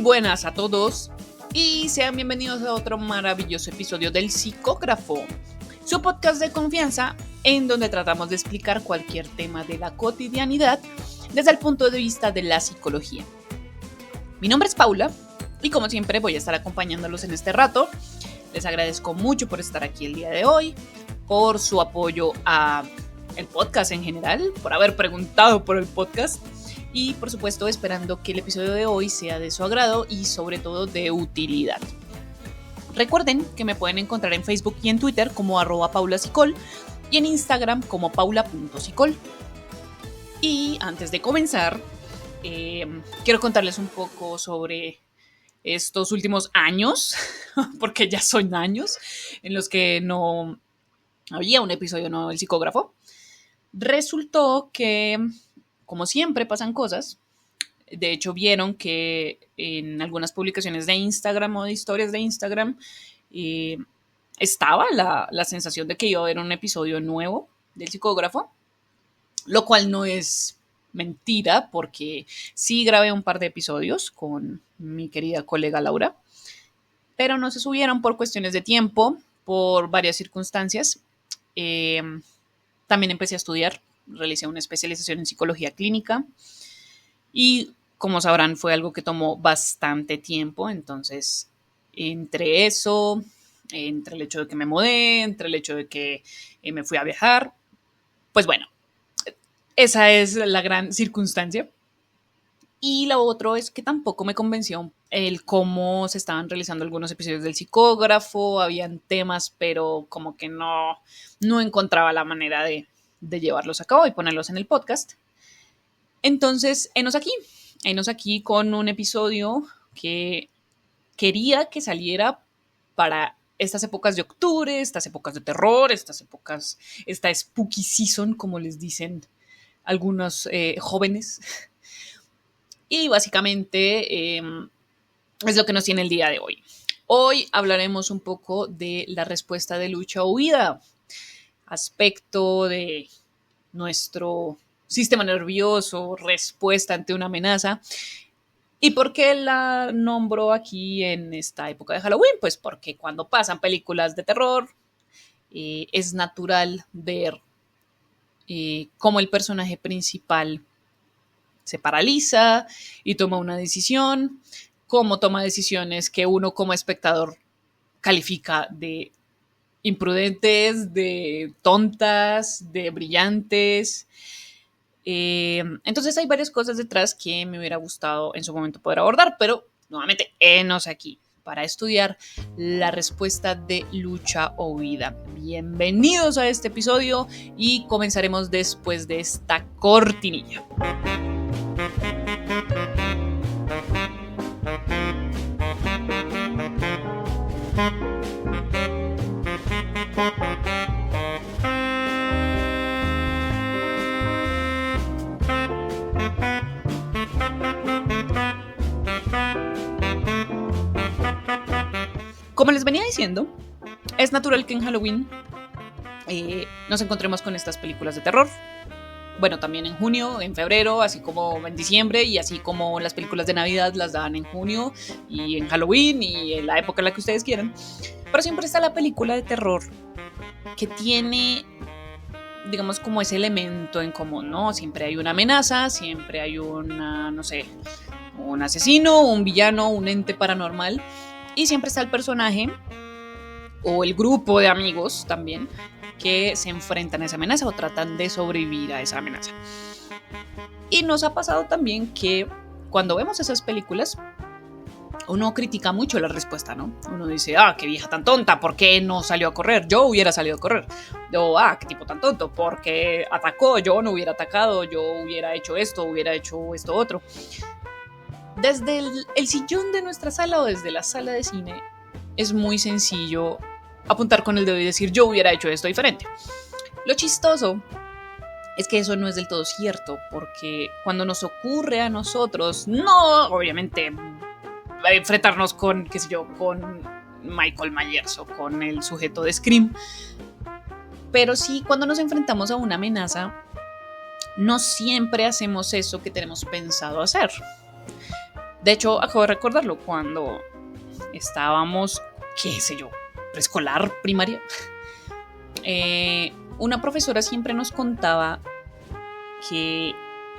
Buenas a todos y sean bienvenidos a otro maravilloso episodio del Psicógrafo, su podcast de confianza en donde tratamos de explicar cualquier tema de la cotidianidad desde el punto de vista de la psicología. Mi nombre es Paula y como siempre voy a estar acompañándolos en este rato. Les agradezco mucho por estar aquí el día de hoy, por su apoyo a el podcast en general, por haber preguntado por el podcast. Y por supuesto esperando que el episodio de hoy sea de su agrado y sobre todo de utilidad. Recuerden que me pueden encontrar en Facebook y en Twitter como @paulapsicol y en Instagram como paula.psicol. Y antes de comenzar, quiero contarles un poco sobre estos últimos años, porque ya son años en los que no había un episodio nuevo del Psicógrafo. Resultó que, como siempre, pasan cosas. De hecho, vieron que en algunas publicaciones de Instagram o de historias de Instagram estaba la sensación de que iba a haber un episodio nuevo del Psicógrafo, lo cual no es mentira porque sí grabé un par de episodios con mi querida colega Laura, pero no se subieron por cuestiones de tiempo, por varias circunstancias. También empecé a estudiar. Realicé una especialización en psicología clínica y, como sabrán, fue algo que tomó bastante tiempo. Entonces, entre eso, entre el hecho de que me mudé, entre el hecho de que me fui a viajar, pues bueno, esa es la gran circunstancia. Y lo otro es que tampoco me convenció el cómo se estaban realizando algunos episodios del Psicógrafo. Habían temas, pero como que no encontraba la manera de llevarlos a cabo y ponerlos en el podcast. Entonces, henos aquí con un episodio que quería que saliera para estas épocas de octubre, estas épocas de terror, esta spooky season, como les dicen algunos jóvenes. Y básicamente es lo que nos tiene el día de hoy. Hoy hablaremos un poco de la respuesta de lucha o huida, aspecto de nuestro sistema nervioso, respuesta ante una amenaza. ¿Y por qué la nombro aquí en esta época de Halloween? Pues porque cuando pasan películas de terror, es natural ver cómo el personaje principal se paraliza y toma una decisión, cómo toma decisiones que uno como espectador califica de imprudentes, de tontas, de brillantes. Entonces hay varias cosas detrás que me hubiera gustado en su momento poder abordar, pero nuevamente, henos aquí para estudiar la respuesta de lucha o huida. Bienvenidos a este episodio y comenzaremos después de esta cortinilla. Como les venía diciendo, es natural que en Halloween nos encontremos con estas películas de terror. Bueno, también en junio, en febrero, así como en diciembre, y así como las películas de Navidad las dan en junio y en Halloween y en la época en la que ustedes quieran. Pero siempre está la película de terror que tiene, digamos, como ese elemento en común, ¿no? Siempre hay una amenaza, siempre hay un asesino, un villano, un ente paranormal. Y siempre está el personaje o el grupo de amigos también que se enfrentan a esa amenaza o tratan de sobrevivir a esa amenaza. Y nos ha pasado también que cuando vemos esas películas, uno critica mucho la respuesta, ¿no? Uno dice, qué vieja tan tonta, ¿por qué no salió a correr? Yo hubiera salido a correr. O, qué tipo tan tonto, ¿por qué atacó? Yo no hubiera atacado, yo hubiera hecho esto otro. Desde el sillón de nuestra sala o desde la sala de cine es muy sencillo apuntar con el dedo y decir yo hubiera hecho esto diferente. Lo chistoso es que eso no es del todo cierto, porque cuando nos ocurre a nosotros, no obviamente enfrentarnos con, qué sé yo, con Michael Myers o con el sujeto de Scream. Pero sí, cuando nos enfrentamos a una amenaza, no siempre hacemos eso que tenemos pensado hacer. De hecho, acabo de recordarlo cuando estábamos, qué sé yo, preescolar, primaria. Una profesora siempre nos contaba que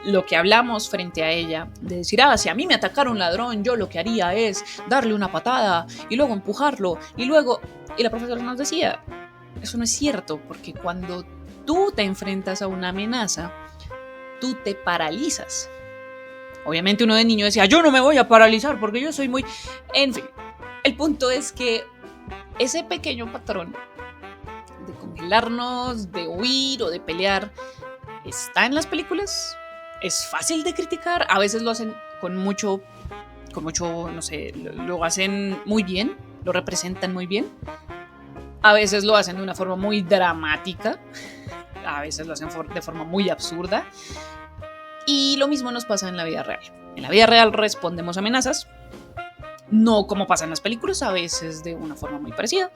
lo que hablamos frente a ella, de decir, si a mí me atacara un ladrón, yo lo que haría es darle una patada y luego empujarlo y la profesora nos decía, eso no es cierto, porque cuando tú te enfrentas a una amenaza, tú te paralizas. Obviamente uno de niño decía, yo no me voy a paralizar porque yo soy muy... En fin, el punto es que ese pequeño patrón de congelarnos, de huir o de pelear, está en las películas, es fácil de criticar, a veces lo hacen con mucho, no sé, lo hacen muy bien, lo representan muy bien, a veces lo hacen de una forma muy dramática, a veces lo hacen de forma muy absurda, y lo mismo nos pasa en la vida real. En la vida real respondemos a amenazas, no como pasa en las películas, a veces de una forma muy parecida.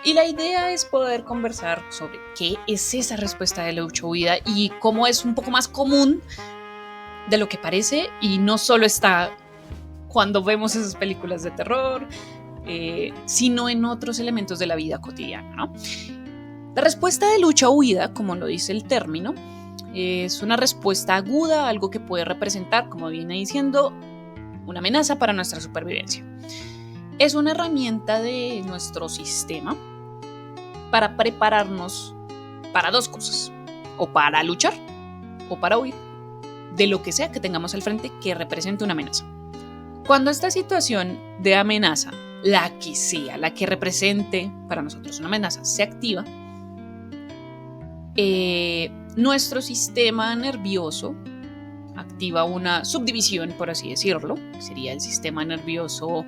Y la idea es poder conversar sobre qué es esa respuesta de lucha o huida y cómo es un poco más común de lo que parece y no solo está cuando vemos esas películas de terror, sino en otros elementos de la vida cotidiana, ¿no? La respuesta de lucha o huida, como lo dice el término, es una respuesta aguda a algo que puede representar, como viene diciendo, una amenaza para nuestra supervivencia. Es una herramienta de nuestro sistema para prepararnos para dos cosas, o para luchar o para huir de lo que sea que tengamos al frente que represente una amenaza. Cuando esta situación de amenaza, la que sea, la que represente para nosotros una amenaza, se activa, nuestro sistema nervioso activa una subdivisión, por así decirlo, que sería el sistema nervioso,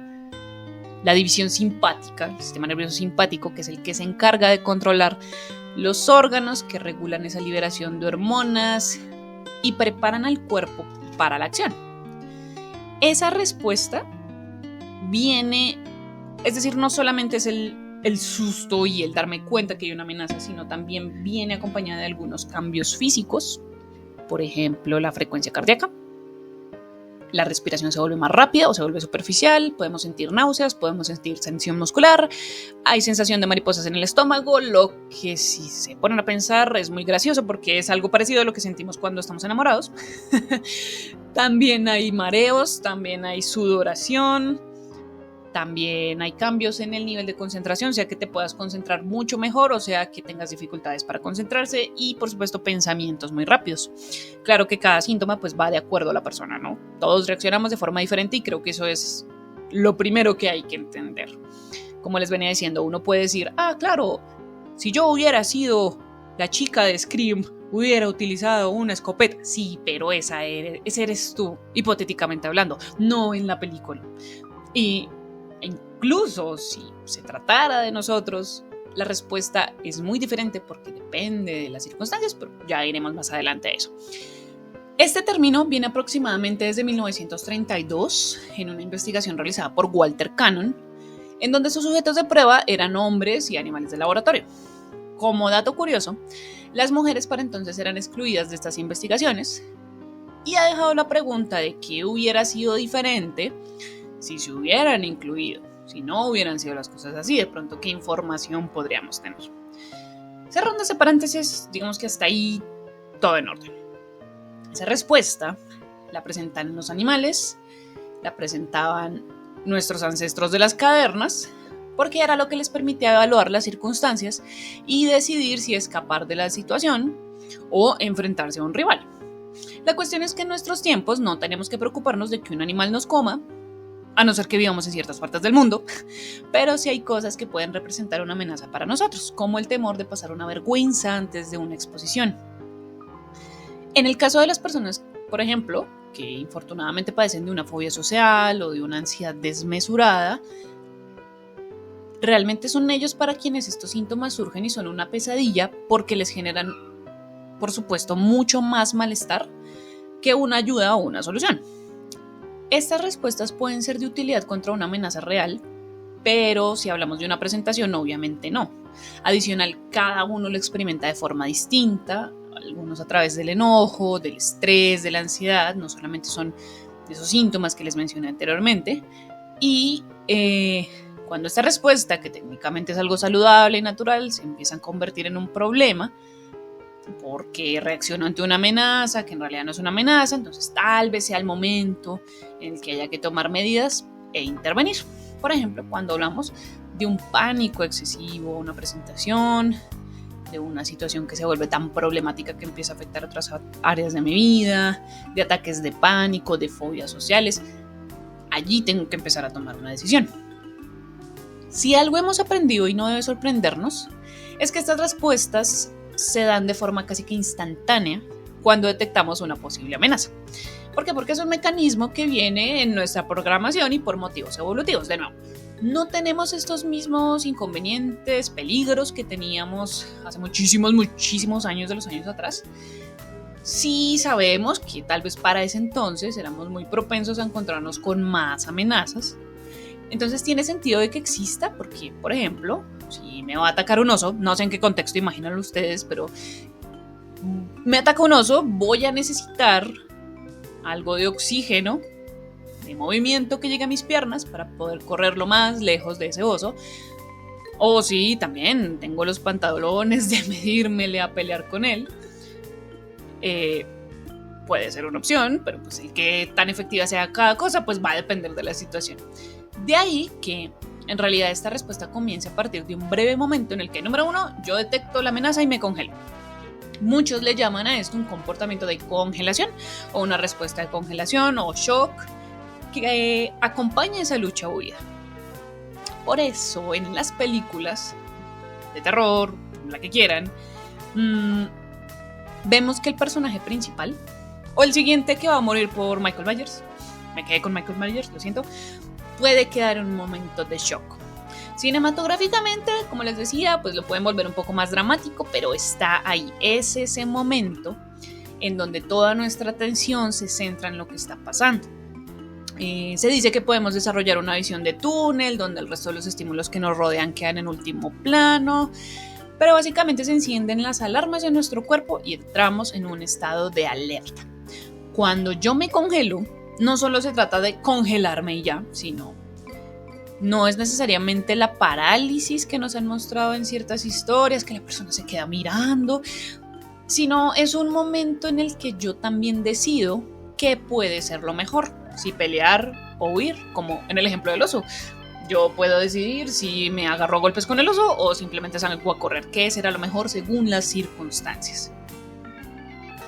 la división simpática, el sistema nervioso simpático, que es el que se encarga de controlar los órganos que regulan esa liberación de hormonas y preparan al cuerpo para la acción. Esa respuesta viene, es decir, no solamente es el susto y el darme cuenta que hay una amenaza, sino también viene acompañada de algunos cambios físicos, por ejemplo, la frecuencia cardíaca. La respiración se vuelve más rápida o se vuelve superficial, podemos sentir náuseas, podemos sentir tensión muscular, hay sensación de mariposas en el estómago, lo que si se ponen a pensar es muy gracioso porque es algo parecido a lo que sentimos cuando estamos enamorados. También hay mareos, también hay sudoración, también hay cambios en el nivel de concentración, sea que te puedas concentrar mucho mejor o sea que tengas dificultades para concentrarse y por supuesto pensamientos muy rápidos. Claro que cada síntoma pues va de acuerdo a la persona, ¿no? Todos reaccionamos de forma diferente y creo que eso es lo primero que hay que entender. Como les venía diciendo, uno puede decir, claro, si yo hubiera sido la chica de Scream, hubiera utilizado una escopeta. Sí, pero ese eres tú, hipotéticamente hablando, no en la película. Y incluso si se tratara de nosotros, la respuesta es muy diferente porque depende de las circunstancias, pero ya iremos más adelante a eso. Este término viene aproximadamente desde 1932 en una investigación realizada por Walter Cannon, en donde sus sujetos de prueba eran hombres y animales de laboratorio. Como dato curioso, las mujeres para entonces eran excluidas de estas investigaciones y ha dejado la pregunta de qué hubiera sido diferente si se hubieran incluido, si no hubieran sido las cosas así, de pronto qué información podríamos tener. Cerrando ese paréntesis, digamos que hasta ahí todo en orden. Esa respuesta la presentan los animales, la presentaban nuestros ancestros de las cavernas, porque era lo que les permitía evaluar las circunstancias y decidir si escapar de la situación o enfrentarse a un rival. La cuestión es que en nuestros tiempos no tenemos que preocuparnos de que un animal nos coma, a no ser que vivamos en ciertas partes del mundo, pero sí hay cosas que pueden representar una amenaza para nosotros, como el temor de pasar una vergüenza antes de una exposición. En el caso de las personas, por ejemplo, que infortunadamente padecen de una fobia social o de una ansiedad desmesurada, realmente son ellos para quienes estos síntomas surgen y son una pesadilla porque les generan, por supuesto, mucho más malestar que una ayuda o una solución. Estas respuestas pueden ser de utilidad contra una amenaza real, pero si hablamos de una presentación, obviamente no. Adicional, cada uno lo experimenta de forma distinta, algunos a través del enojo, del estrés, de la ansiedad, no solamente son esos síntomas que les mencioné anteriormente, y cuando esta respuesta, que técnicamente es algo saludable y natural, se empieza a convertir en un problema, porque reaccionó ante una amenaza que en realidad no es una amenaza, entonces tal vez sea el momento en el que haya que tomar medidas e intervenir. Por ejemplo, cuando hablamos de un pánico excesivo, una presentación, de una situación que se vuelve tan problemática que empieza a afectar otras áreas de mi vida, de ataques de pánico, de fobias sociales, allí tengo que empezar a tomar una decisión. Si algo hemos aprendido y no debe sorprendernos, es que estas respuestas se dan de forma casi que instantánea cuando detectamos una posible amenaza. ¿Por qué? Porque es un mecanismo que viene en nuestra programación y por motivos evolutivos. De nuevo, no tenemos estos mismos inconvenientes, peligros que teníamos hace muchísimos años de los años atrás. Sí sabemos que tal vez para ese entonces éramos muy propensos a encontrarnos con más amenazas. Entonces tiene sentido de que exista porque, por ejemplo, si me va a atacar un oso, no sé en qué contexto, imagínenlo ustedes, pero me ataca un oso, voy a necesitar algo de oxígeno, de movimiento que llegue a mis piernas para poder correr lo más lejos de ese oso. O sí, también tengo los pantalones de medírmele a pelear con él. Puede ser una opción, pero pues el que tan efectiva sea cada cosa, pues va a depender de la situación. De ahí que en realidad esta respuesta comienza a partir de un breve momento en el que, número uno, yo detecto la amenaza y me congelo. Muchos le llaman a esto un comportamiento de congelación o una respuesta de congelación o shock que acompaña esa lucha o huida. Por eso en las películas de terror, la que quieran, vemos que el personaje principal o el siguiente que va a morir por Michael Myers, me quedé con Michael Myers, lo siento, puede quedar en un momento de shock. Cinematográficamente, como les decía, pues lo pueden volver un poco más dramático, pero está ahí. Es ese momento en donde toda nuestra atención se centra en lo que está pasando. Se dice que podemos desarrollar una visión de túnel, donde el resto de los estímulos que nos rodean quedan en último plano, pero básicamente se encienden las alarmas de nuestro cuerpo y entramos en un estado de alerta. Cuando yo me congelo, no solo se trata de congelarme y ya, sino no es necesariamente la parálisis que nos han mostrado en ciertas historias, que la persona se queda mirando, sino es un momento en el que yo también decido qué puede ser lo mejor, si pelear o huir, como en el ejemplo del oso. Yo puedo decidir si me agarro a golpes con el oso o simplemente salgo a correr, qué será lo mejor según las circunstancias.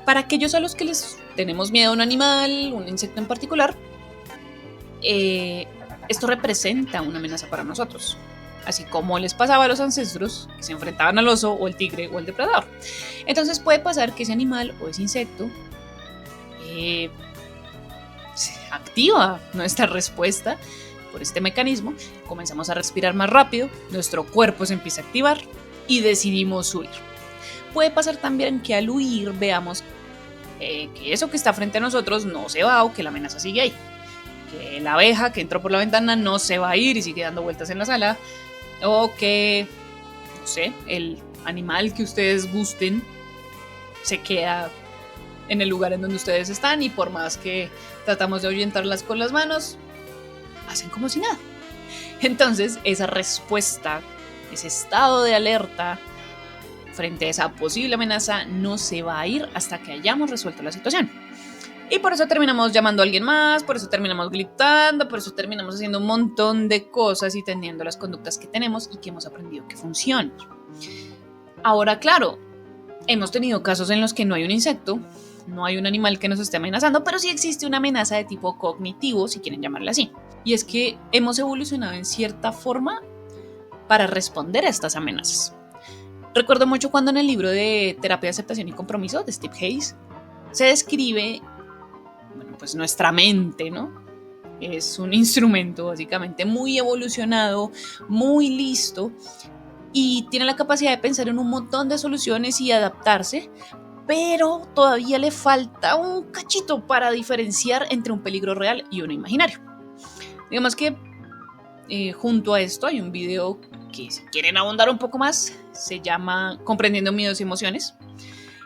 Para aquellos a los que les tenemos miedo a un animal, un insecto en particular, esto representa una amenaza para nosotros, así como les pasaba a los ancestros que se enfrentaban al oso o el tigre o el depredador. Entonces puede pasar que ese animal o ese insecto activa nuestra respuesta por este mecanismo, comenzamos a respirar más rápido, nuestro cuerpo se empieza a activar y decidimos huir. Puede pasar también que al huir veamos que eso que está frente a nosotros no se va o que la amenaza sigue ahí. Que la abeja que entró por la ventana no se va a ir y sigue dando vueltas en la sala, o que, no sé, el animal que ustedes gusten se queda en el lugar en donde ustedes están y por más que tratamos de ahuyentarlas con las manos, hacen como si nada. Entonces, esa respuesta, ese estado de alerta frente a esa posible amenaza no se va a ir hasta que hayamos resuelto la situación. Y por eso terminamos llamando a alguien más, por eso terminamos gritando, por eso terminamos haciendo un montón de cosas y teniendo las conductas que tenemos y que hemos aprendido que funcionan. Ahora, claro, hemos tenido casos en los que no hay un insecto, no hay un animal que nos esté amenazando, pero sí existe una amenaza de tipo cognitivo, si quieren llamarla así. Y es que hemos evolucionado en cierta forma para responder a estas amenazas. Recuerdo mucho cuando en el libro de Terapia de Aceptación y Compromiso de Steve Hayes se describe, pues nuestra mente, ¿no? Es un instrumento básicamente muy evolucionado, muy listo y tiene la capacidad de pensar en un montón de soluciones y adaptarse, pero todavía le falta un cachito para diferenciar entre un peligro real y uno imaginario. Digamos que junto a esto hay un video que, si quieren ahondar un poco más, se llama Comprendiendo miedos y emociones,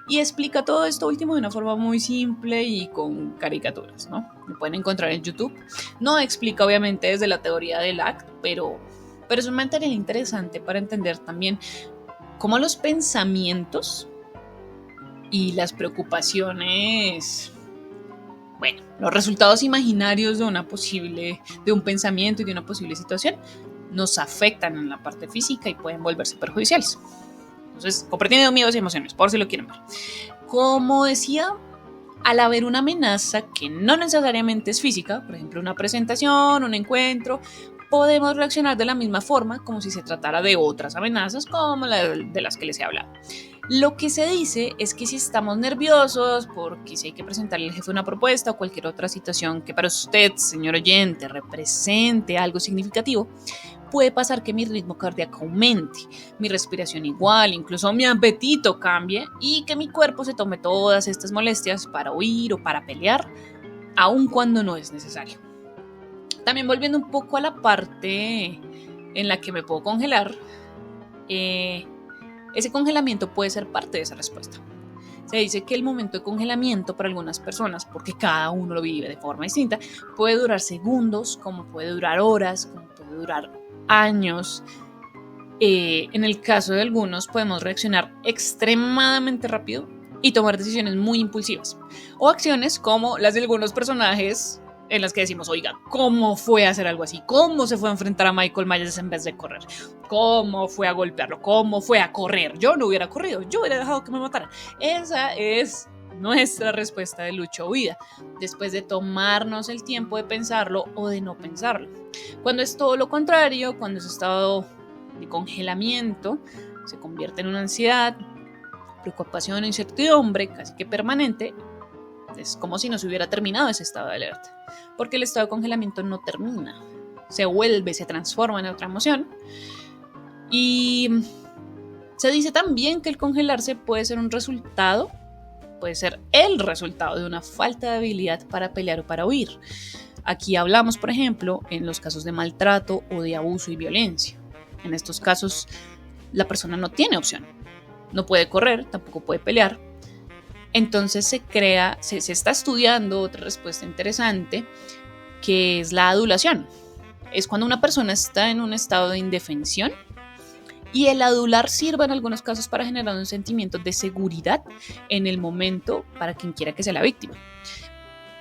y explica todo esto último de una forma muy simple y con caricaturas, ¿no? Lo pueden encontrar en YouTube. No explica obviamente desde la teoría del ACT, pero es un material interesante para entender también cómo los pensamientos y las preocupaciones, bueno, los resultados imaginarios de un pensamiento y de una posible situación nos afectan en la parte física y pueden volverse perjudiciales. Entonces, comprendiendo miedos y emociones, por si lo quieren ver. Como decía, al haber una amenaza que no necesariamente es física, por ejemplo, una presentación, un encuentro, podemos reaccionar de la misma forma como si se tratara de otras amenazas como de las que les he hablado. Lo que se dice es que si estamos nerviosos porque si hay que presentarle al jefe una propuesta o cualquier otra situación que para usted, señor oyente, represente algo significativo, puede pasar que mi ritmo cardíaco aumente, mi respiración igual, incluso mi apetito cambie y que mi cuerpo se tome todas estas molestias para huir o para pelear, aun cuando no es necesario. También volviendo un poco a la parte en la que me puedo congelar, ese congelamiento puede ser parte de esa respuesta. Se dice que el momento de congelamiento para algunas personas, porque cada uno lo vive de forma distinta, puede durar segundos, como puede durar horas, como puede durar años. En el caso de algunos podemos reaccionar extremadamente rápido y tomar decisiones muy impulsivas o acciones como las de algunos personajes en las que decimos, oiga, ¿cómo fue a hacer algo así? ¿Cómo se fue a enfrentar a Michael Myers en vez de correr? ¿Cómo fue a golpearlo? ¿Cómo fue a correr? Yo no hubiera corrido, yo hubiera dejado que me mataran. Esa es nuestra respuesta de lucha o huida, después de tomarnos el tiempo de pensarlo o de no pensarlo. Cuando es todo lo contrario, cuando ese estado de congelamiento se convierte en una ansiedad, preocupación e incertidumbre casi que permanente, es como si no se hubiera terminado ese estado de alerta, porque el estado de congelamiento no termina, se vuelve, se transforma en otra emoción. Y se dice también que el congelarse puede ser el resultado de una falta de habilidad para pelear o para huir. Aquí hablamos, por ejemplo, en los casos de maltrato o de abuso y violencia. En estos casos, la persona no tiene opción, no puede correr, tampoco puede pelear. Entonces se está estudiando otra respuesta interesante, que es la adulación. Es cuando una persona está en un estado de indefensión y el adular sirve en algunos casos para generar un sentimiento de seguridad en el momento para quien quiera que sea la víctima.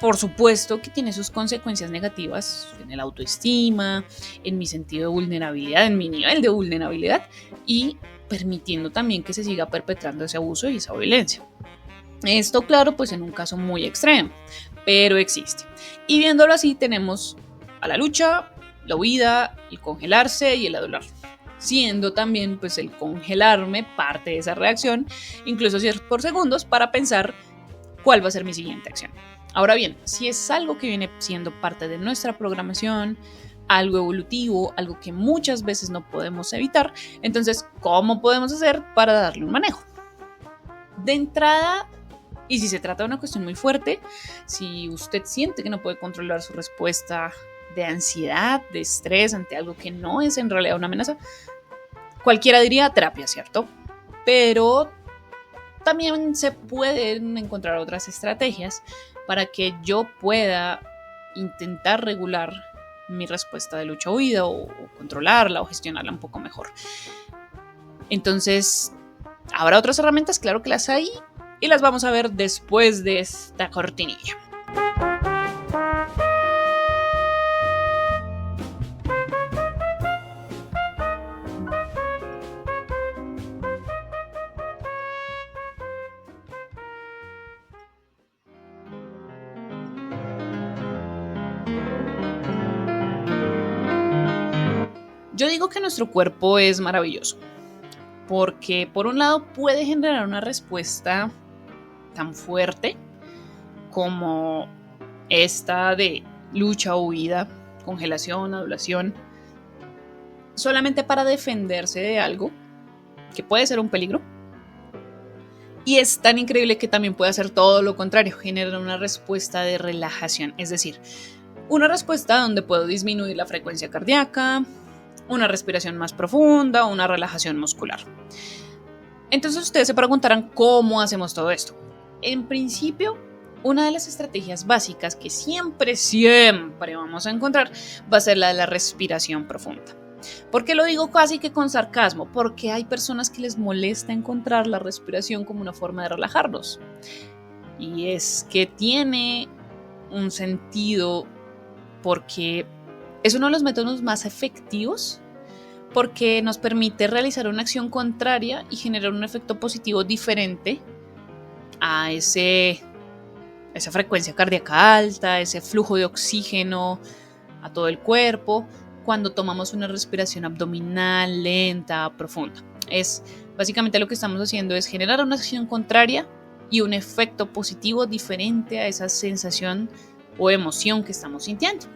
Por supuesto que tiene sus consecuencias negativas en el autoestima, en mi sentido de vulnerabilidad, en mi nivel de vulnerabilidad y permitiendo también que se siga perpetrando ese abuso y esa violencia. Esto, claro, pues en un caso muy extremo, pero existe. Y viéndolo así, tenemos a la lucha, la huida, el congelarse y el adular. Siendo también pues el congelarme parte de esa reacción, incluso si es por segundos, para pensar cuál va a ser mi siguiente acción. Ahora bien, si es algo que viene siendo parte de nuestra programación, algo evolutivo, algo que muchas veces no podemos evitar, entonces, ¿cómo podemos hacer para darle un manejo? De entrada, y si se trata de una cuestión muy fuerte, si usted siente que no puede controlar su respuesta de ansiedad, de estrés ante algo que no es en realidad una amenaza, cualquiera diría terapia, ¿cierto? Pero también se pueden encontrar otras estrategias para que yo pueda intentar regular mi respuesta de lucha o huida o controlarla o gestionarla un poco mejor. Entonces, ¿habrá otras herramientas? Claro que las hay y las vamos a ver después de esta cortinilla. Yo digo que nuestro cuerpo es maravilloso, porque por un lado puede generar una respuesta tan fuerte como esta de lucha o huida, congelación, adulación, solamente para defenderse de algo que puede ser un peligro, Y es tan increíble que también puede hacer todo lo contrario, generar una respuesta de relajación, es decir, una respuesta donde puedo disminuir la frecuencia cardíaca, una respiración más profunda, una relajación muscular. Entonces ustedes se preguntarán cómo hacemos todo esto. En principio, una de las estrategias básicas que siempre vamos a encontrar va a ser la de la respiración profunda. ¿Por qué lo digo casi que con sarcasmo? Porque hay personas que les molesta encontrar la respiración como una forma de relajarnos. Y es que tiene un sentido porque es uno de los métodos más efectivos porque nos permite realizar una acción contraria y generar un efecto positivo diferente a esa frecuencia cardíaca alta, ese flujo de oxígeno a todo el cuerpo, cuando tomamos una respiración abdominal lenta, profunda. Básicamente lo que estamos haciendo es generar una acción contraria y un efecto positivo diferente a esa sensación o emoción que estamos sintiendo.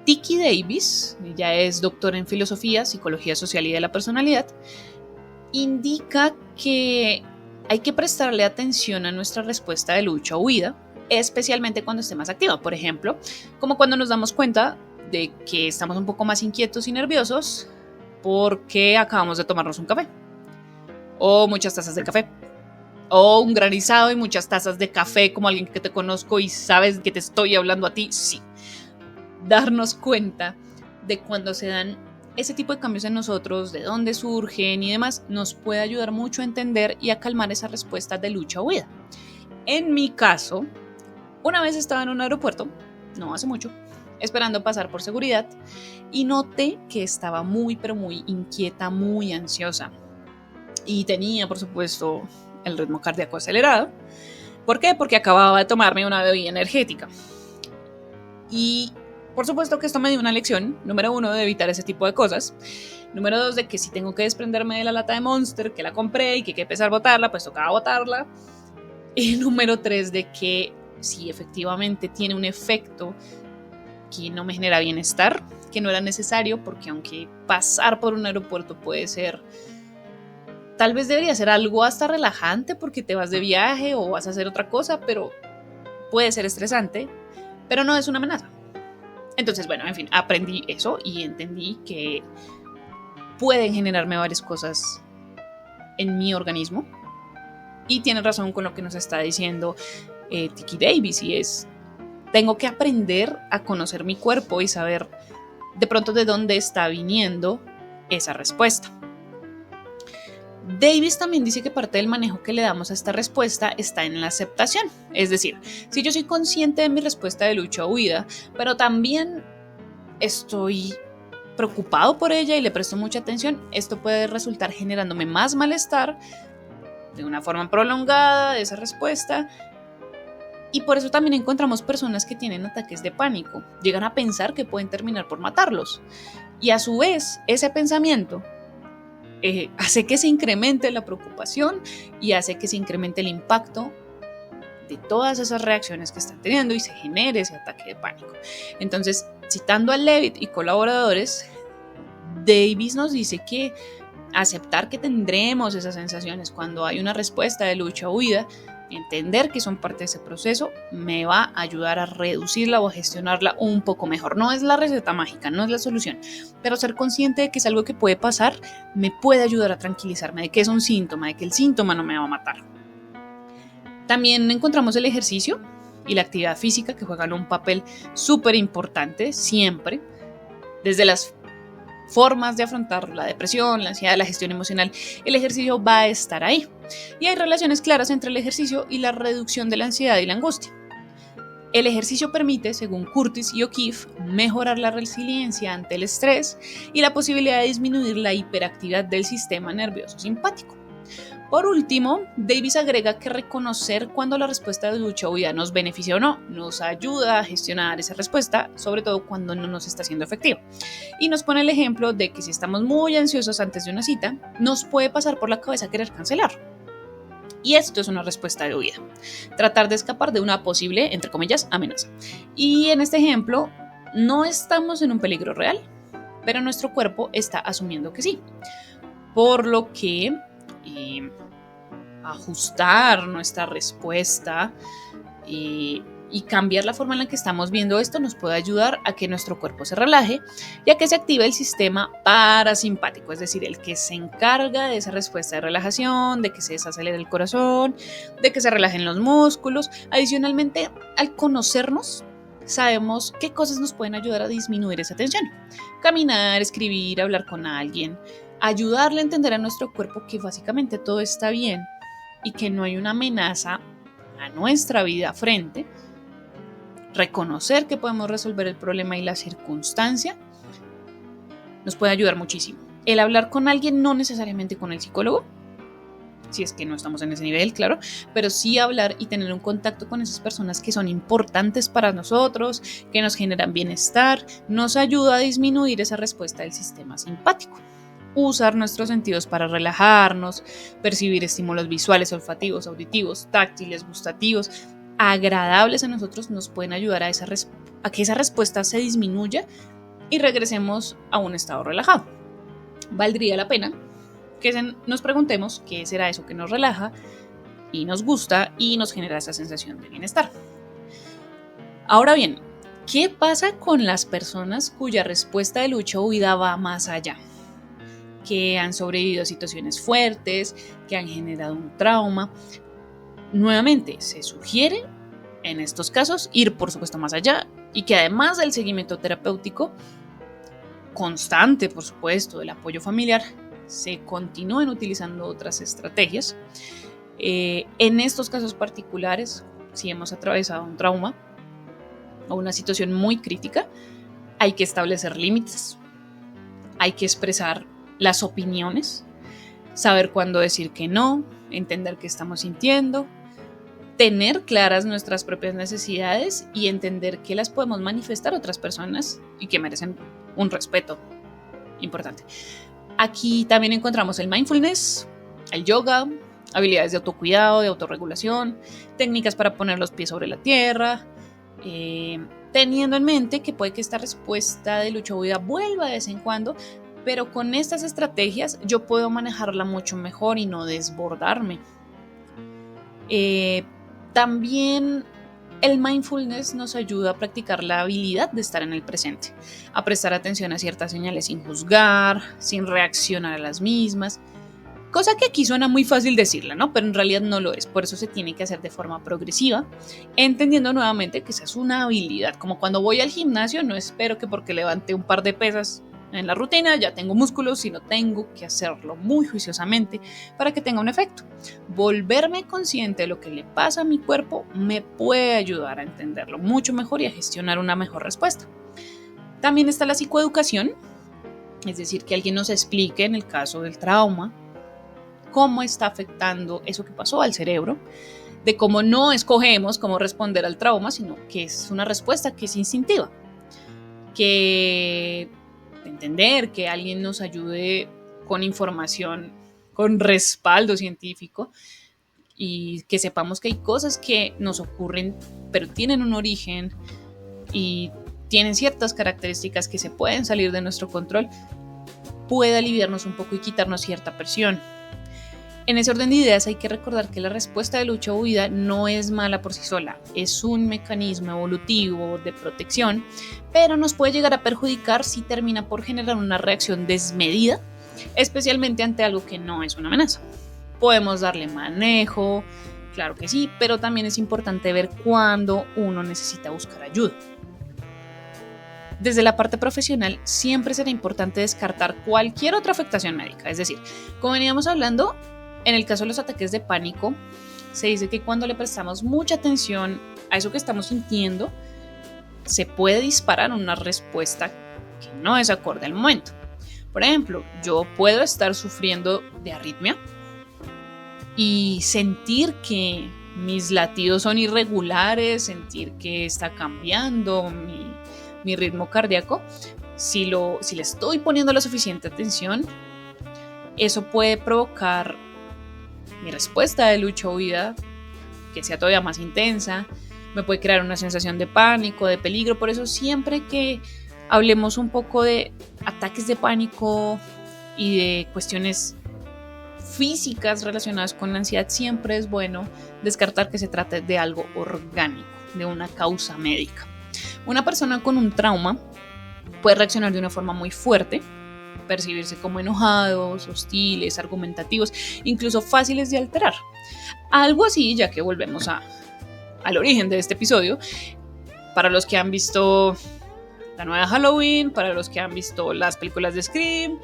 Tiki Davis, ella es doctora en filosofía, psicología social y de la personalidad, indica que hay que prestarle atención a nuestra respuesta de lucha o huida, especialmente cuando esté más activa. Por ejemplo, como cuando nos damos cuenta de que estamos un poco más inquietos y nerviosos porque acabamos de tomarnos un café, o muchas tazas de café, o un granizado y muchas tazas de café, como alguien que te conozco y sabes que te estoy hablando a ti. Sí. Darnos cuenta de cuando se dan ese tipo de cambios en nosotros, de dónde surgen y demás, nos puede ayudar mucho a entender y a calmar esa respuesta de lucha o huida. En mi caso, una vez estaba en un aeropuerto, no hace mucho, esperando pasar por seguridad y noté que estaba muy, pero muy inquieta, muy ansiosa. Y tenía, por supuesto, el ritmo cardíaco acelerado. ¿Por qué? Porque acababa de tomarme una bebida energética. Y por supuesto que esto me dio una lección, número 1, de evitar ese tipo de cosas. Número 2, de que si tengo que desprenderme de la lata de Monster, que la compré y que hay que empezar a botarla, pues tocaba botarla. Y número 3, de que si efectivamente tiene un efecto que no me genera bienestar, que no era necesario, porque aunque pasar por un aeropuerto puede ser, tal vez debería ser algo hasta relajante porque te vas de viaje o vas a hacer otra cosa, pero puede ser estresante, pero no es una amenaza. Entonces, bueno, en fin, aprendí eso y entendí que pueden generarme varias cosas en mi organismo. Y tiene razón con lo que nos está diciendo Tiki Davis, y tengo que aprender a conocer mi cuerpo y saber de pronto de dónde está viniendo esa respuesta. Davis también dice que parte del manejo que le damos a esta respuesta está en la aceptación. Es decir, si yo soy consciente de mi respuesta de lucha o huida, pero también estoy preocupado por ella y le presto mucha atención, esto puede resultar generándome más malestar de una forma prolongada de esa respuesta. Y por eso también encontramos personas que tienen ataques de pánico. Llegan a pensar que pueden terminar por matarlos. Y a su vez, ese pensamiento hace que se incremente la preocupación y hace que se incremente el impacto de todas esas reacciones que están teniendo y se genere ese ataque de pánico. Entonces, citando a Levitt y colaboradores, Davis nos dice que aceptar que tendremos esas sensaciones cuando hay una respuesta de lucha o huida, entender que son parte de ese proceso, me va a ayudar a reducirla o a gestionarla un poco mejor. No es la receta mágica, no es la solución, pero ser consciente de que es algo que puede pasar me puede ayudar a tranquilizarme de que es un síntoma, de que el síntoma no me va a matar. También encontramos el ejercicio y la actividad física, que juegan un papel súper importante siempre, desde las formas de afrontar la depresión, la ansiedad, la gestión emocional. El ejercicio va a estar ahí. Y hay relaciones claras entre el ejercicio y la reducción de la ansiedad y la angustia. El ejercicio permite, según Curtis y O'Keefe, mejorar la resiliencia ante el estrés y la posibilidad de disminuir la hiperactividad del sistema nervioso simpático. Por último, Davis agrega que reconocer cuando la respuesta de lucha o huida nos beneficia o no, nos ayuda a gestionar esa respuesta, sobre todo cuando no nos está siendo efectiva. Y nos pone el ejemplo de que si estamos muy ansiosos antes de una cita, nos puede pasar por la cabeza querer cancelar. Y esto es una respuesta de huida. Tratar de escapar de una posible, entre comillas, amenaza. Y en este ejemplo, no estamos en un peligro real, pero nuestro cuerpo está asumiendo que sí. Por lo que ajustar nuestra respuesta y cambiar la forma en la que estamos viendo esto nos puede ayudar a que nuestro cuerpo se relaje y a que se active el sistema parasimpático, es decir, el que se encarga de esa respuesta de relajación, de que se desacelere el corazón, de que se relajen los músculos. Adicionalmente, al conocernos, sabemos qué cosas nos pueden ayudar a disminuir esa tensión. Caminar, escribir, hablar con alguien, ayudarle a entender a nuestro cuerpo que básicamente todo está bien y que no hay una amenaza a nuestra vida frente. Reconocer que podemos resolver el problema y la circunstancia nos puede ayudar muchísimo. El hablar con alguien, no necesariamente con el psicólogo, si es que no estamos en ese nivel, claro, pero sí hablar y tener un contacto con esas personas que son importantes para nosotros, que nos generan bienestar, nos ayuda a disminuir esa respuesta del sistema simpático. Usar nuestros sentidos para relajarnos, percibir estímulos visuales, olfativos, auditivos, táctiles, gustativos, agradables a nosotros, nos pueden ayudar a que esa respuesta se disminuya y regresemos a un estado relajado. Valdría la pena que nos preguntemos qué será eso que nos relaja y nos gusta y nos genera esa sensación de bienestar. Ahora bien, ¿qué pasa con las personas cuya respuesta de lucha o huida va más allá? Que han sobrevivido a situaciones fuertes, que han generado un trauma. Nuevamente, se sugiere en estos casos ir, por supuesto, más allá y que además del seguimiento terapéutico constante, por supuesto, del apoyo familiar, se continúen utilizando otras estrategias. En estos casos particulares, si hemos atravesado un trauma o una situación muy crítica, hay que establecer límites, hay que expresar las opiniones, saber cuándo decir que no, entender qué estamos sintiendo, tener claras nuestras propias necesidades y entender que las podemos manifestar a otras personas y que merecen un respeto importante. Aquí también encontramos el mindfulness, el yoga, habilidades de autocuidado, de autorregulación, técnicas para poner los pies sobre la tierra, teniendo en mente que puede que esta respuesta de lucha o huida vuelva de vez en cuando, pero con estas estrategias yo puedo manejarla mucho mejor y no desbordarme. También el mindfulness nos ayuda a practicar la habilidad de estar en el presente, a prestar atención a ciertas señales sin juzgar, sin reaccionar a las mismas, cosa que aquí suena muy fácil decirla, ¿no? Pero en realidad no lo es, por eso se tiene que hacer de forma progresiva, entendiendo nuevamente que esa es una habilidad, como cuando voy al gimnasio no espero que porque levante un par de pesas en la rutina ya tengo músculos, sino tengo que hacerlo muy juiciosamente para que tenga un efecto. Volverme consciente de lo que le pasa a mi cuerpo me puede ayudar a entenderlo mucho mejor y a gestionar una mejor respuesta. También está la psicoeducación, es decir, que alguien nos explique en el caso del trauma cómo está afectando eso que pasó al cerebro, de cómo no escogemos cómo responder al trauma, sino que es una respuesta que es instintiva, que entender, que alguien nos ayude con información, con respaldo científico y que sepamos que hay cosas que nos ocurren pero tienen un origen y tienen ciertas características que se pueden salir de nuestro control, puede aliviarnos un poco y quitarnos cierta presión. En ese orden de ideas hay que recordar que la respuesta de lucha o huida no es mala por sí sola, es un mecanismo evolutivo de protección, pero nos puede llegar a perjudicar si termina por generar una reacción desmedida, especialmente ante algo que no es una amenaza. Podemos darle manejo, claro que sí, pero también es importante ver cuándo uno necesita buscar ayuda. Desde la parte profesional, siempre será importante descartar cualquier otra afectación médica, es decir, como veníamos hablando, en el caso de los ataques de pánico, se dice que cuando le prestamos mucha atención a eso que estamos sintiendo, se puede disparar una respuesta que no es acorde al momento. Por ejemplo, yo puedo estar sufriendo de arritmia y sentir que mis latidos son irregulares, sentir que está cambiando mi ritmo cardíaco. Si le estoy poniendo la suficiente atención, eso puede provocar mi respuesta de lucha o huida que sea todavía más intensa, me puede crear una sensación de pánico, de peligro. Por eso siempre que hablemos un poco de ataques de pánico y de cuestiones físicas relacionadas con la ansiedad, siempre es bueno descartar que se trate de algo orgánico, de una causa médica. Una persona con un trauma puede reaccionar de una forma muy fuerte, percibirse como enojados, hostiles, argumentativos, incluso fáciles de alterar. Algo así, ya que volvemos al origen de este episodio, para los que han visto la nueva Halloween, para los que han visto las películas de Scream,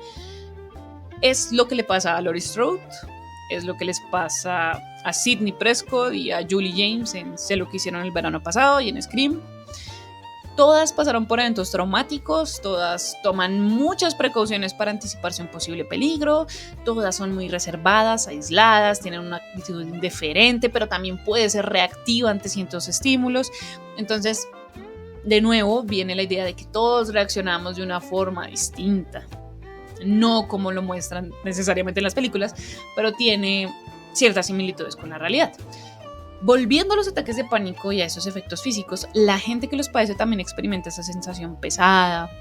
es lo que le pasa a Laurie Strode, es lo que les pasa a Sidney Prescott y a Julie James en Sé lo que hicieron el verano pasado y en Scream. Todas pasaron por eventos traumáticos, todas toman muchas precauciones para anticiparse a un posible peligro, todas son muy reservadas, aisladas, tienen una actitud indiferente, pero también puede ser reactiva ante ciertos estímulos. Entonces, de nuevo, viene la idea de que todos reaccionamos de una forma distinta. No como lo muestran necesariamente en las películas, pero tiene ciertas similitudes con la realidad. Volviendo a los ataques de pánico y a esos efectos físicos, la gente que los padece también experimenta esa sensación pesada,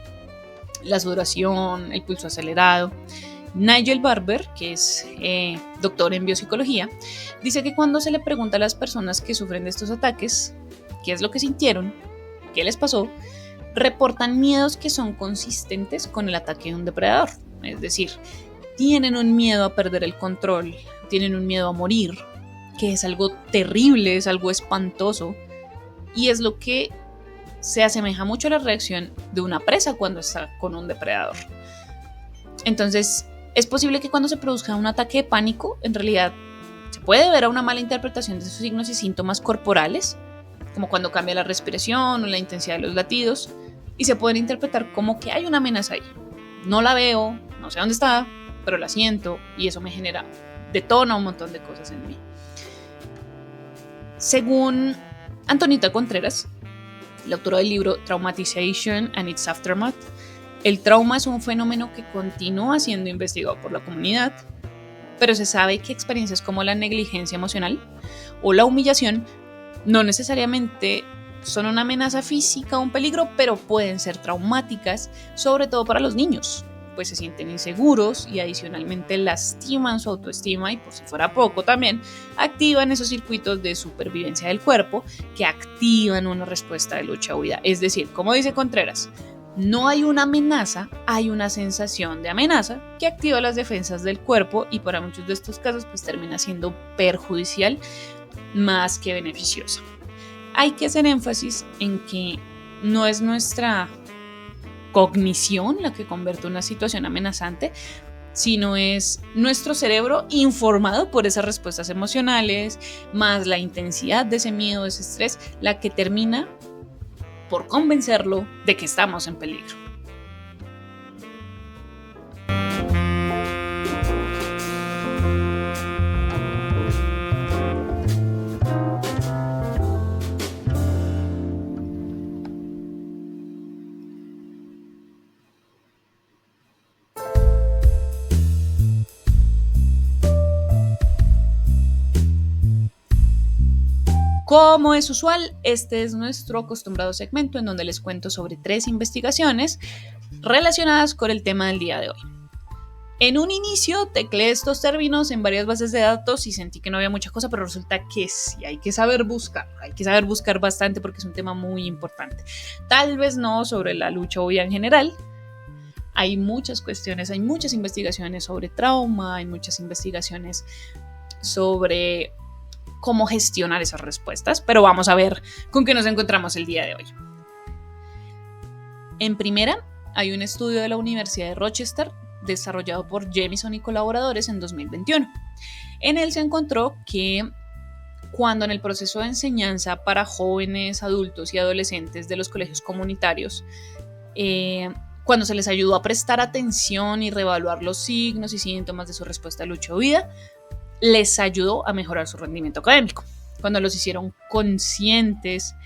la sudoración, el pulso acelerado. Nigel Barber, que es doctor en biopsicología, dice que cuando se le pregunta a las personas que sufren de estos ataques qué es lo que sintieron, qué les pasó, reportan miedos que son consistentes con el ataque de un depredador. Es decir, tienen un miedo a perder el control, tienen un miedo a morir, que es algo terrible, es algo espantoso, y es lo que se asemeja mucho a la reacción de una presa cuando está con un depredador. Entonces, es posible que cuando se produzca un ataque de pánico, en realidad se puede ver a una mala interpretación de sus signos y síntomas corporales, como cuando cambia la respiración o la intensidad de los latidos, y se pueden interpretar como que hay una amenaza ahí. No la veo, no sé dónde está, pero la siento, y eso me detona un montón de cosas en mí. Según Antonita Contreras, la autora del libro Traumatization and its Aftermath, el trauma es un fenómeno que continúa siendo investigado por la comunidad, pero se sabe que experiencias como la negligencia emocional o la humillación no necesariamente son una amenaza física o un peligro, pero pueden ser traumáticas, sobre todo para los niños, pues se sienten inseguros y adicionalmente lastiman su autoestima y, por si fuera poco también, activan esos circuitos de supervivencia del cuerpo que activan una respuesta de lucha o huida. Es decir, como dice Contreras, no hay una amenaza, hay una sensación de amenaza que activa las defensas del cuerpo y para muchos de estos casos pues termina siendo perjudicial más que beneficiosa. Hay que hacer énfasis en que no es nuestra cognición la que convierte una situación amenazante, sino es nuestro cerebro informado por esas respuestas emocionales, más la intensidad de ese miedo, de ese estrés, la que termina por convencerlo de que estamos en peligro. Como es usual, este es nuestro acostumbrado segmento en donde les cuento sobre 3 investigaciones relacionadas con el tema del día de hoy. En un inicio tecleé estos términos en varias bases de datos y sentí que no había mucha cosa, pero resulta que sí, hay que saber buscar bastante porque es un tema muy importante. Tal vez no sobre la lucha huida en general. Hay muchas cuestiones, hay muchas investigaciones sobre trauma, hay muchas investigaciones sobre cómo gestionar esas respuestas, pero vamos a ver con qué nos encontramos el día de hoy. En primera, hay un estudio de la Universidad de Rochester desarrollado por Jamison y colaboradores en 2021. En él se encontró que cuando en el proceso de enseñanza para jóvenes, adultos y adolescentes de los colegios comunitarios, cuando se les ayudó a prestar atención y reevaluar los signos y síntomas de su respuesta a lucha o huida, les ayudó a mejorar su rendimiento académico. Cuando los hicieron conscientes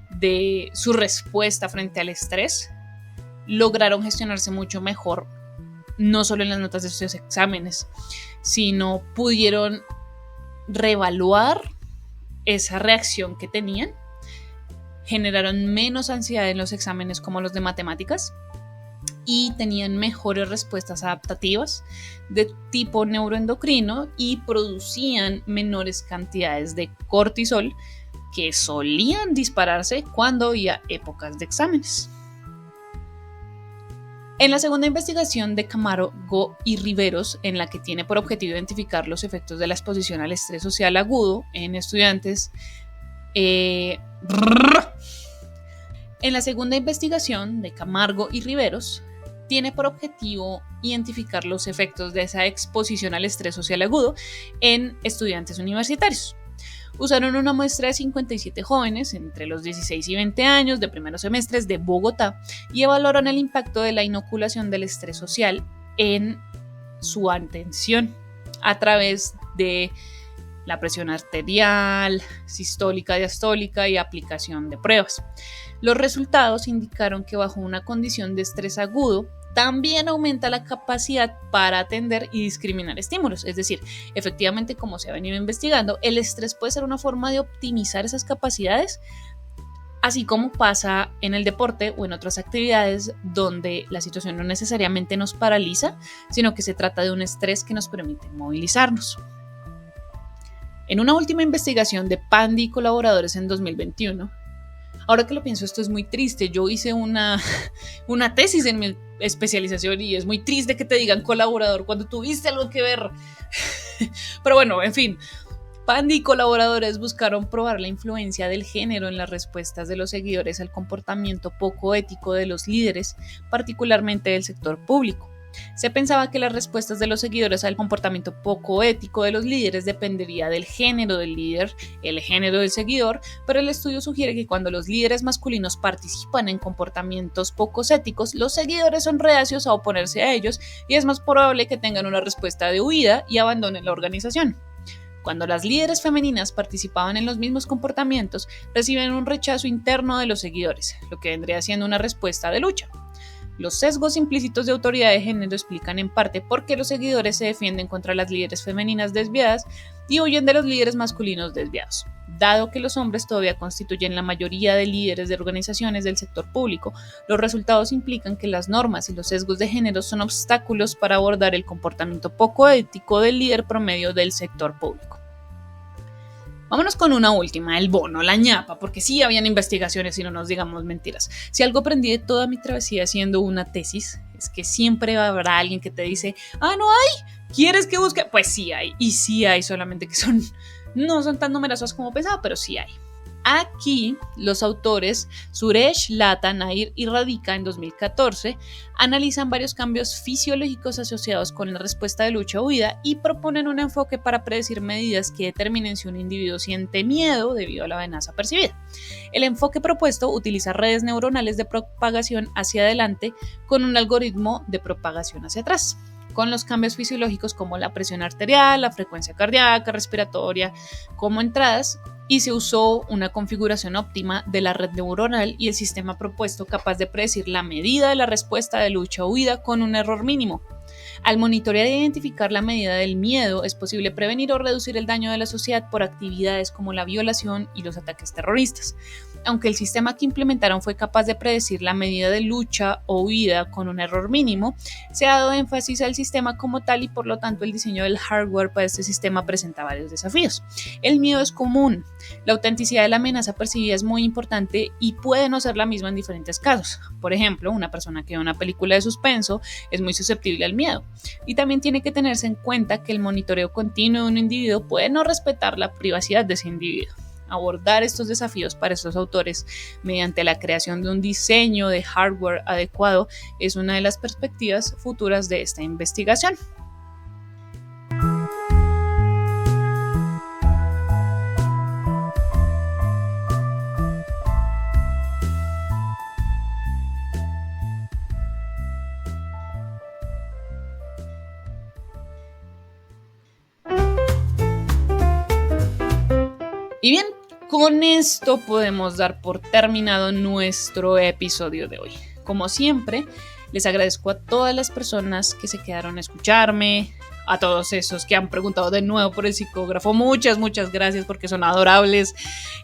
de su respuesta frente al estrés, lograron gestionarse mucho mejor, no solo en las notas de sus exámenes, sino pudieron reevaluar esa reacción que tenían, generaron menos ansiedad en los exámenes como los de matemáticas y tenían mejores respuestas adaptativas de tipo neuroendocrino y producían menores cantidades de cortisol que solían dispararse cuando había épocas de exámenes. En la segunda investigación de Camargo y Riveros, en la que tiene por objetivo identificar los efectos de la exposición al estrés social agudo en estudiantes, en la segunda investigación de Camargo y Riveros, tiene por objetivo identificar los efectos de esa exposición al estrés social agudo en estudiantes universitarios. Usaron una muestra de 57 jóvenes entre los 16 y 20 años de primeros semestres de Bogotá y evaluaron el impacto de la inoculación del estrés social en su atención a través de la presión arterial, sistólica, diastólica y aplicación de pruebas. Los resultados indicaron que bajo una condición de estrés agudo también aumenta la capacidad para atender y discriminar estímulos. Es decir, efectivamente, como se ha venido investigando, el estrés puede ser una forma de optimizar esas capacidades, así como pasa en el deporte o en otras actividades donde la situación no necesariamente nos paraliza, sino que se trata de un estrés que nos permite movilizarnos. En una última investigación de Pandy y colaboradores en 2021, ahora que lo pienso, esto es muy triste. Yo hice una tesis en mi especialización y es muy triste que te digan colaborador cuando tuviste algo que ver. Pero bueno, en fin. Pandy y colaboradores buscaron probar la influencia del género en las respuestas de los seguidores al comportamiento poco ético de los líderes, particularmente del sector público. Se pensaba que las respuestas de los seguidores al comportamiento poco ético de los líderes dependería del género del líder, el género del seguidor, pero el estudio sugiere que cuando los líderes masculinos participan en comportamientos poco éticos, los seguidores son reacios a oponerse a ellos y es más probable que tengan una respuesta de huida y abandonen la organización. Cuando las líderes femeninas participaban en los mismos comportamientos, reciben un rechazo interno de los seguidores, lo que vendría siendo una respuesta de lucha. Los sesgos implícitos de autoridad de género explican en parte por qué los seguidores se defienden contra las líderes femeninas desviadas y huyen de los líderes masculinos desviados. Dado que los hombres todavía constituyen la mayoría de líderes de organizaciones del sector público, los resultados implican que las normas y los sesgos de género son obstáculos para abordar el comportamiento poco ético del líder promedio del sector público. Vámonos con una última, el bono, la ñapa, porque sí habían investigaciones y no nos digamos mentiras. Si algo aprendí de toda mi travesía haciendo una tesis, es que siempre habrá alguien que te dice, ¿no hay? ¿Quieres que busque? Pues sí hay, y sí hay, solamente que no son tan numerosas como pensaba, pero sí hay. Aquí, los autores Suresh, Lata, Nair y Radhika en 2014 analizan varios cambios fisiológicos asociados con la respuesta de lucha o huida y proponen un enfoque para predecir medidas que determinen si un individuo siente miedo debido a la amenaza percibida. El enfoque propuesto utiliza redes neuronales de propagación hacia adelante con un algoritmo de propagación hacia atrás, con los cambios fisiológicos como la presión arterial, la frecuencia cardíaca, respiratoria, como entradas, y se usó una configuración óptima de la red neuronal y el sistema propuesto capaz de predecir la medida de la respuesta de lucha o huida con un error mínimo. Al monitorear e identificar la medida del miedo, es posible prevenir o reducir el daño de la sociedad por actividades como la violación y los ataques terroristas. Aunque el sistema que implementaron fue capaz de predecir la medida de lucha o huida con un error mínimo, se ha dado énfasis al sistema como tal y por lo tanto el diseño del hardware para este sistema presenta varios desafíos. El miedo es común, la autenticidad de la amenaza percibida es muy importante y puede no ser la misma en diferentes casos. Por ejemplo, una persona que ve una película de suspenso es muy susceptible al miedo. Y también tiene que tenerse en cuenta que el monitoreo continuo de un individuo puede no respetar la privacidad de ese individuo. Abordar estos desafíos para estos autores mediante la creación de un diseño de hardware adecuado es una de las perspectivas futuras de esta investigación. Y bien, con esto podemos dar por terminado nuestro episodio de hoy. Como siempre, Les agradezco a todas las personas que se quedaron a escucharme, a todos esos que han preguntado de nuevo por el psicógrafo. Muchas gracias porque son adorables,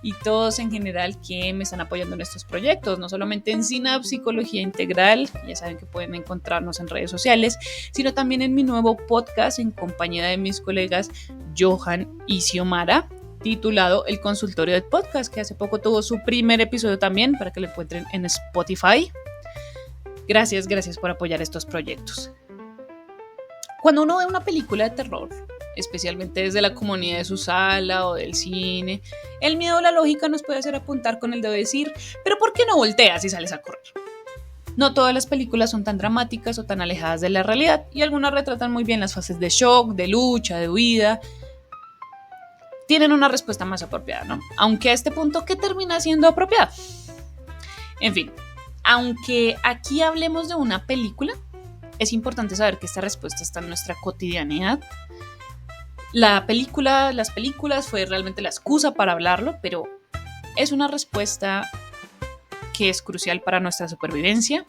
y todos en general que me están apoyando en estos proyectos, no solamente en Synapse Psicología Integral, ya saben que pueden encontrarnos en redes sociales, sino también en mi nuevo podcast en compañía de mis colegas Johan y Xiomara, titulado El Consultorio del Podcast, que hace poco tuvo su primer episodio también, para que lo encuentren en Spotify. Gracias por apoyar estos proyectos. Cuando uno ve una película de terror, especialmente desde la comunidad de su sala o del cine, el miedo o la lógica nos puede hacer apuntar con el dedo y decir, pero ¿por qué no volteas y sales a correr? No todas las películas son tan dramáticas o tan alejadas de la realidad, y algunas retratan muy bien las fases de shock, de lucha, de huida. Tienen una respuesta más apropiada, ¿no? Aunque a este punto, ¿qué termina siendo apropiada? En fin, aunque aquí hablemos de una película, es importante saber que esta respuesta está en nuestra cotidianidad. Las películas fue realmente la excusa para hablarlo, pero es una respuesta que es crucial para nuestra supervivencia,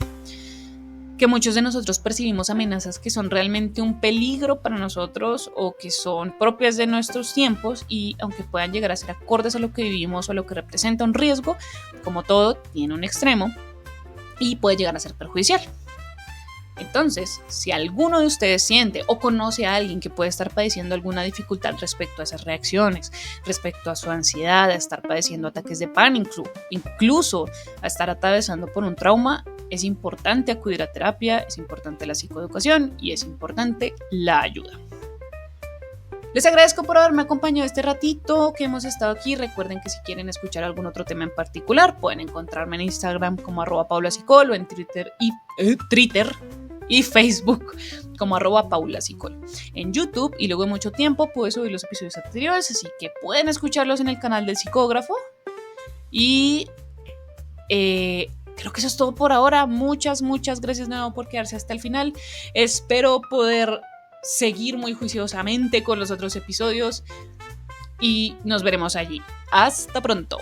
que muchos de nosotros percibimos amenazas que son realmente un peligro para nosotros o que son propias de nuestros tiempos, y aunque puedan llegar a ser acordes a lo que vivimos o a lo que representa un riesgo, como todo, tiene un extremo y puede llegar a ser perjudicial. Entonces, si alguno de ustedes siente o conoce a alguien que puede estar padeciendo alguna dificultad respecto a esas reacciones, respecto a su ansiedad, a estar padeciendo ataques de pánico, incluso a estar atravesando por un trauma, es importante acudir a terapia, es importante la psicoeducación y es importante la ayuda. Les agradezco por haberme acompañado este ratito que hemos estado aquí. Recuerden que si quieren escuchar algún otro tema en particular, pueden encontrarme en Instagram como @paulasicol o en Twitter y Facebook como @paulasicol. En YouTube, y luego de mucho tiempo, pude subir los episodios anteriores, así que pueden escucharlos en el canal del psicógrafo. Y creo que eso es todo por ahora. Muchas gracias de nuevo por quedarse hasta el final. Espero poder seguir muy juiciosamente con los otros episodios y nos veremos allí. Hasta pronto.